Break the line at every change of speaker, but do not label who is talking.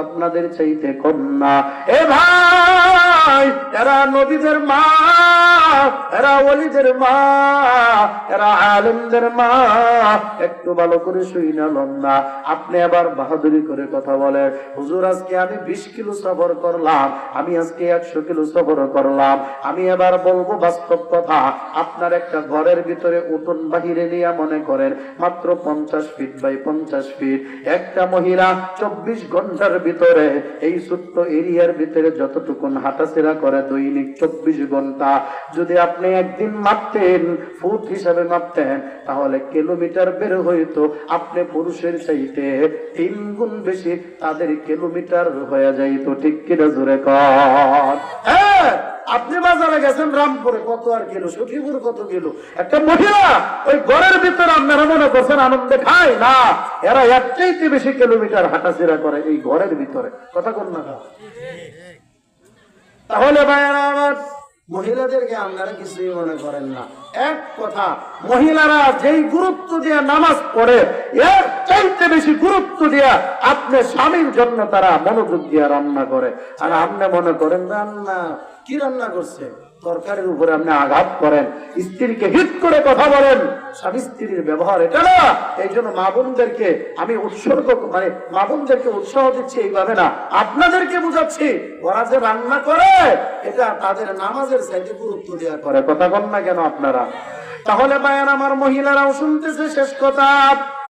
আপনাদের চাইতে কম না। এ ভাই, এরা নবীদের মা, এরা ওলিদের মা, এরা আলেমদের মা। একটু ভালো করে শুইনা লন না। আপনি আবার বাহাদুরি করে কথা বলেন, হুজুর আজকে আমি 20 কিলো সফর করলাম, আমি আজকে 100 কিলো সফর করলাম। আমি এবার বলবো বাস্তব কথা। আপনার একটা ঘরের ভিতরে উঠোন বাহিরে নিয়ে মনে করেন মাত্র 50 ফিট বাই 50 ফিট, একটা মহিলা 24 ঘন্টার ভিতরে এই ছোট্ট এরিয়ার ভিতরে যতটুকুন হাঁটাচেরা করে দৈনিক 24 ঘন্টা, যদি আপনি একদিন মাপতেন, ফুট হিসাবে মাপতেন, তাহলে কিলোমিটার বের হইতো আপনি পুরুষের চাইতে 3 গুণ বেশি তাদের কিলোমিটার হয়ে যাইতো। ঠিক কিনা জোরে কর? হ্যাঁ, আপনি বাজারে গেছেন রামপুরে, কত আর কিলো, সখীপুর কত কিলো, একটা মহিলা ওই ঘরের ভিতরে আপনারা মনে করছেন আনন্দে খায় না, এরা এর চাইতে বেশি কিলোমিটার হাঁটাচেরা করে এই ঘরের ভিতরে। কথা কোন না? তাহলে ভাইয়েরা আমার, মহিলাদেরকে আপনারা কিছুই মনে করেন না। এক কথা, মহিলারা যেই গুরুত্ব দিয়ে নামাজ পড়ে, এর চাইতে বেশি গুরুত্ব দিয়ে আপনার স্বামীর জন্য তারা মনোযোগ দিয়ে রান্না করে। আর আপনি মনে করেন রান্না কি রান্না করছে, তরকারির উপরে আপনি আঘাত করেন, স্ত্রীকে হিট করে কথা বলেন। স্বামী স্ত্রীর ব্যবহার এটা না। এই জন্য মা বোনদেরকে আমি মা বোনদেরকে উৎসাহ দিচ্ছি এইভাবে না, আপনাদেরকে বুঝাচ্ছি, ওরা যে রান্না করে এটা তাদের নামাজের চাইতে গুরুত্ব দেওয়া করে। কথা বল না কেন আপনারা? তাহলে ভাইয়ের আমার, মহিলারাও শুনতেছে। শেষ কথা,